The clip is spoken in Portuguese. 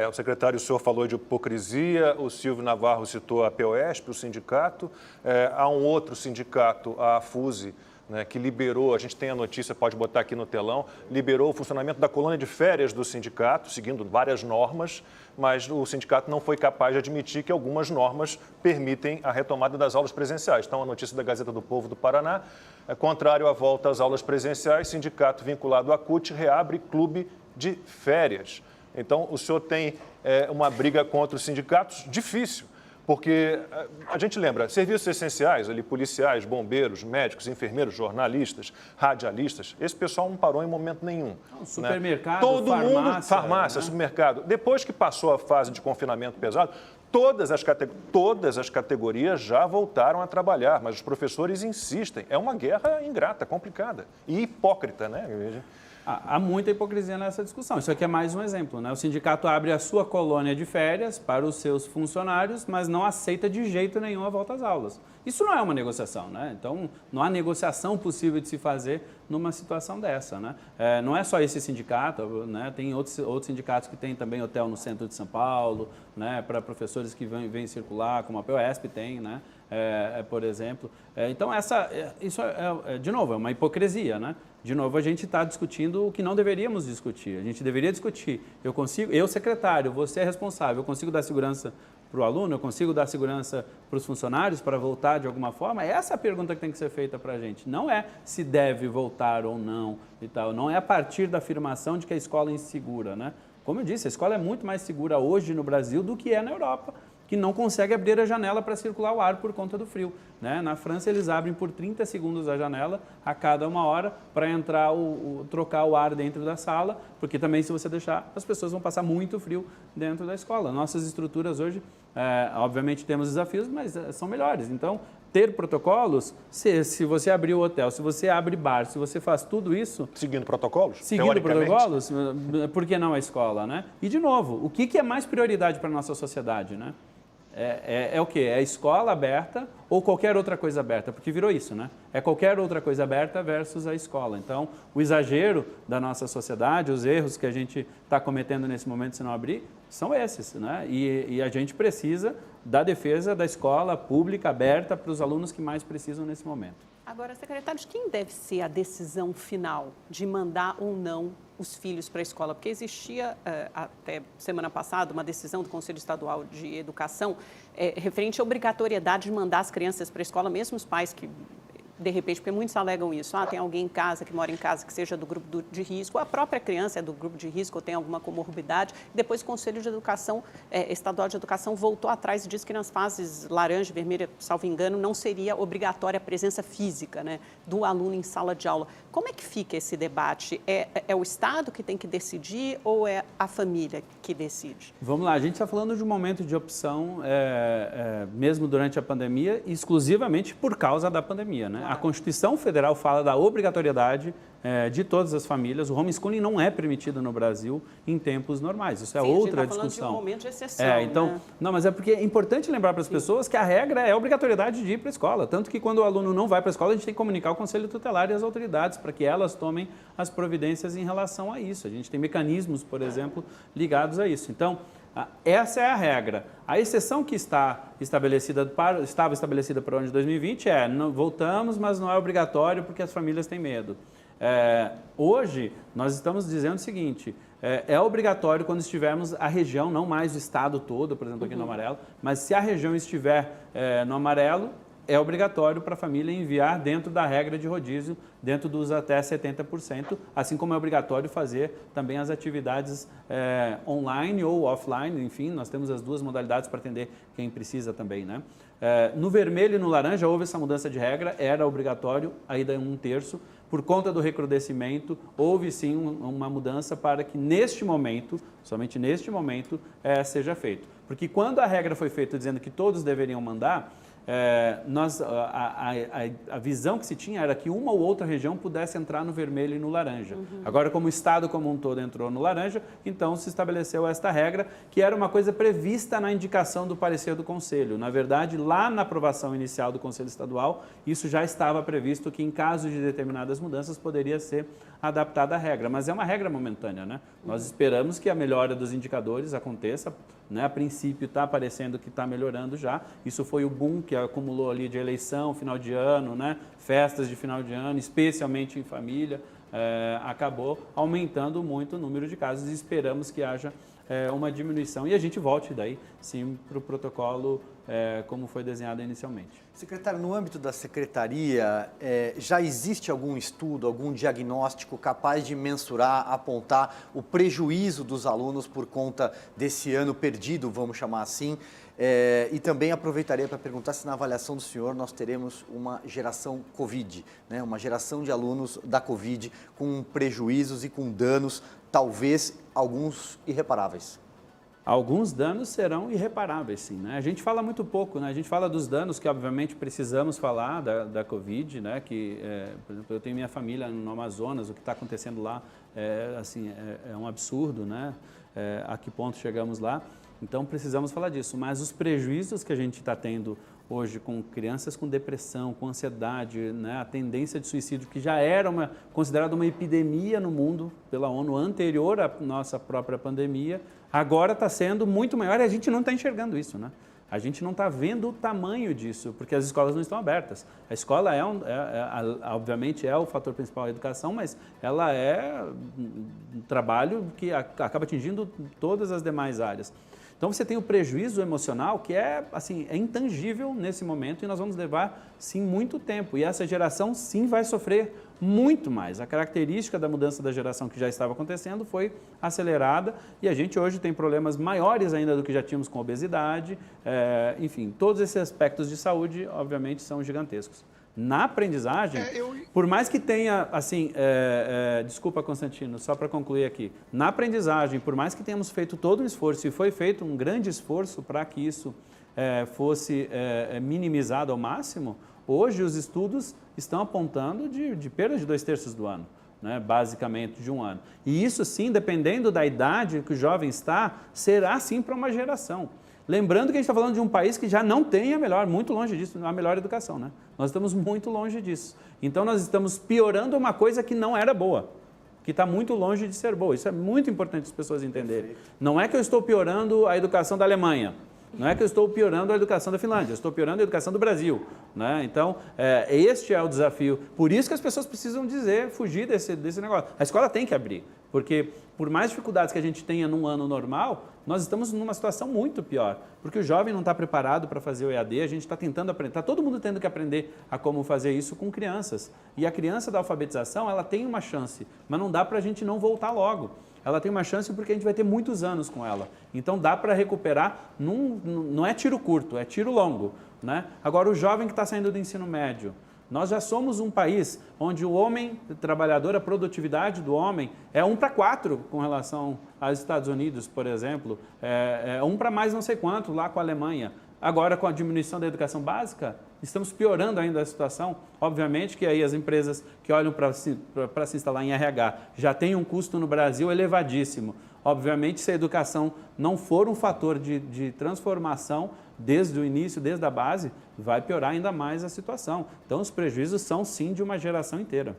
O secretário, o senhor falou de hipocrisia, o Silvio Navarro citou a POSP, o sindicato. Há um outro sindicato, a AFUSE, né, que liberou, a gente tem a notícia, pode botar aqui no telão, liberou o funcionamento da colônia de férias do sindicato, seguindo várias normas, mas o sindicato não foi capaz de admitir que algumas normas permitem a retomada das aulas presenciais. Então, a notícia da Gazeta do Povo do Paraná, contrário à volta às aulas presenciais, sindicato vinculado à CUT reabre clube de férias. Então, o senhor tem uma briga contra os sindicatos difícil, porque a gente lembra, serviços essenciais, ali, policiais, bombeiros, médicos, enfermeiros, jornalistas, radialistas, esse pessoal não parou em momento nenhum. Supermercado, né? Todo farmácia, mundo, farmácia, né? supermercado. Depois que passou a fase de confinamento pesado, todas as categorias já voltaram a trabalhar, mas os professores insistem. É uma guerra ingrata, complicada e hipócrita, né? Há muita hipocrisia nessa discussão. Isso aqui é mais um exemplo, né? O sindicato abre a sua colônia de férias para os seus funcionários, mas não aceita de jeito nenhum a volta às aulas. Isso não é uma negociação, né? Então, não há negociação possível de se fazer numa situação dessa, né? Não é só esse sindicato, né? Tem outros sindicatos que têm também hotel no centro de São Paulo, né? Para professores que vêm circular, como a POSP tem, né? Por exemplo. Então, isso de novo, é uma hipocrisia, né? De novo, a gente está discutindo o que não deveríamos discutir. A gente deveria discutir, eu secretário, você é responsável, eu consigo dar segurança para o aluno, eu consigo dar segurança para os funcionários para voltar de alguma forma? Essa é a pergunta que tem que ser feita para a gente. Não é se deve voltar ou não e tal. Não é a partir da afirmação de que a escola é insegura, né? Como eu disse, a escola é muito mais segura hoje no Brasil do que é na Europa, que não consegue abrir a janela para circular o ar por conta do frio, né? Na França, eles abrem por 30 segundos a janela a cada 1 hora para entrar trocar o ar dentro da sala, porque também, se você deixar, as pessoas vão passar muito frio dentro da escola. Nossas estruturas hoje, obviamente, temos desafios, mas são melhores. Então, ter protocolos, se você abrir o hotel, se você abre bar, se você faz tudo isso... Seguindo protocolos? Seguindo protocolos, por que não a escola, né? E, de novo, o que é mais prioridade para a nossa sociedade, né? É o quê? É a escola aberta ou qualquer outra coisa aberta? Porque virou isso, né? É qualquer outra coisa aberta versus a escola. Então, o exagero da nossa sociedade, os erros que a gente está cometendo nesse momento se não abrir, são esses, né? E a gente precisa da defesa da escola pública aberta para os alunos que mais precisam nesse momento. Agora, secretário, de quem deve ser a decisão final de mandar ou não os filhos para a escola? Porque existia, até semana passada, uma decisão do Conselho Estadual de Educação referente à obrigatoriedade de mandar as crianças para a escola, mesmo os pais que, de repente, porque muitos alegam isso, tem alguém em casa, que mora em casa, que seja do grupo de risco, ou a própria criança é do grupo de risco ou tem alguma comorbidade. Depois o Conselho de Educação, Estadual de Educação, voltou atrás e disse que nas fases laranja e vermelha, salvo engano, não seria obrigatória a presença física, né, do aluno em sala de aula. Como é que fica esse debate? É o Estado que tem que decidir ou é a família que decide? Vamos lá, a gente está falando de um momento de opção, mesmo durante a pandemia, exclusivamente por causa da pandemia, né? A Constituição Federal fala da obrigatoriedade de todas as famílias. O homeschooling não é permitido no Brasil em tempos normais. Isso é outra discussão. A gente está falando de um momento de exceção, então, né? Não, mas é porque é importante lembrar para as pessoas que a regra é a obrigatoriedade de ir para a escola. Tanto que quando o aluno não vai para a escola, a gente tem que comunicar ao Conselho Tutelar e às autoridades para que elas tomem as providências em relação a isso. A gente tem mecanismos, por exemplo, ligados a isso. Então, essa é a regra. A exceção que estava estabelecida para o ano de 2020 voltamos, mas não é obrigatório porque as famílias têm medo. Hoje, nós estamos dizendo o seguinte, é obrigatório quando estivermos a região, não mais o estado todo, por exemplo, aqui no amarelo, mas se a região estiver no amarelo, é obrigatório para a família enviar dentro da regra de rodízio, dentro dos até 70%, assim como é obrigatório fazer também as atividades online ou offline, enfim, nós temos as duas modalidades para atender quem precisa também, né? No vermelho e no laranja houve essa mudança de regra, era obrigatório, aí daí 1/3, por conta do recrudescimento, houve sim uma mudança para que neste momento, somente neste momento, seja feito. Porque quando a regra foi feita dizendo que todos deveriam mandar, a visão que se tinha era que uma ou outra região pudesse entrar no vermelho e no laranja. Agora, como o estado como um todo entrou no laranja, então se estabeleceu esta regra, que era uma coisa prevista na indicação do parecer do Conselho. Na verdade, lá na aprovação inicial do Conselho Estadual, isso já estava previsto que em caso de determinadas mudanças poderia ser adaptada a regra, mas é uma regra momentânea, né? Nós esperamos que a melhora dos indicadores aconteça, né? A princípio está parecendo que está melhorando já, isso foi o boom que acumulou ali de eleição, final de ano, né? Festas de final de ano, especialmente em família, acabou aumentando muito o número de casos e esperamos que haja uma diminuição e a gente volte daí sim para o protocolo como foi desenhado inicialmente. Secretário, no âmbito da Secretaria, já existe algum estudo, algum diagnóstico capaz de mensurar, apontar o prejuízo dos alunos por conta desse ano perdido, vamos chamar assim? E também aproveitaria para perguntar se na avaliação do senhor nós teremos uma geração Covid, né? Uma geração de alunos da Covid com prejuízos e com danos, talvez alguns irreparáveis. Alguns danos serão irreparáveis, sim, né? A gente fala muito pouco, né? A gente fala dos danos que, obviamente, precisamos falar da Covid, né? Que, por exemplo, eu tenho minha família no Amazonas, o que está acontecendo lá é um absurdo, né? A que ponto chegamos lá? Então, precisamos falar disso. Mas os prejuízos que a gente está tendo hoje com crianças com depressão, com ansiedade, né? A tendência de suicídio, que já era considerada uma epidemia no mundo pela ONU anterior à nossa própria pandemia, agora está sendo muito maior e a gente não está enxergando isso, né? A gente não está vendo o tamanho disso, porque as escolas não estão abertas. A escola obviamente é o fator principal da educação, mas ela é um trabalho que acaba atingindo todas as demais áreas. Então você tem o prejuízo emocional que é intangível nesse momento e nós vamos levar sim muito tempo. E essa geração sim vai sofrer muito mais. A característica da mudança da geração que já estava acontecendo foi acelerada e a gente hoje tem problemas maiores ainda do que já tínhamos com obesidade. Enfim, todos esses aspectos de saúde obviamente são gigantescos. Na aprendizagem, por mais que tenha, desculpa, Constantino, só para concluir aqui, na aprendizagem, por mais que tenhamos feito todo um esforço, e foi feito um grande esforço para que isso fosse minimizado ao máximo, hoje os estudos estão apontando de perda de 2/3 do ano, né, basicamente de um ano. E isso sim, dependendo da idade que o jovem está, será sim para uma geração. Lembrando que a gente está falando de um país que já não tem muito longe disso, a melhor educação, né? Nós estamos muito longe disso. Então, nós estamos piorando uma coisa que não era boa, que está muito longe de ser boa. Isso é muito importante as pessoas entenderem. Não é que eu estou piorando a educação da Alemanha, não é que eu estou piorando a educação da Finlândia, eu estou piorando a educação do Brasil, né? Então, este é o desafio. Por isso que as pessoas precisam fugir desse negócio. A escola tem que abrir, porque por mais dificuldades que a gente tenha num ano normal, nós estamos numa situação muito pior, porque o jovem não está preparado para fazer o EAD, a gente está tentando aprender, está todo mundo tendo que aprender a como fazer isso com crianças. E a criança da alfabetização, ela tem uma chance, mas não dá para a gente não voltar logo. Ela tem uma chance porque a gente vai ter muitos anos com ela. Então dá para recuperar, não é tiro curto, é tiro longo, né? Agora o jovem que está saindo do ensino médio, nós já somos um país onde o homem trabalhador, a produtividade do homem é 1 para 4 com relação aos Estados Unidos, por exemplo, 1 para mais não sei quanto lá com a Alemanha. Agora, com a diminuição da educação básica, estamos piorando ainda a situação. Obviamente que aí as empresas que olham para se instalar em RH já têm um custo no Brasil elevadíssimo. Obviamente, se a educação não for um fator de transformação desde o início, desde a base, vai piorar ainda mais a situação. Então, os prejuízos são sim de uma geração inteira.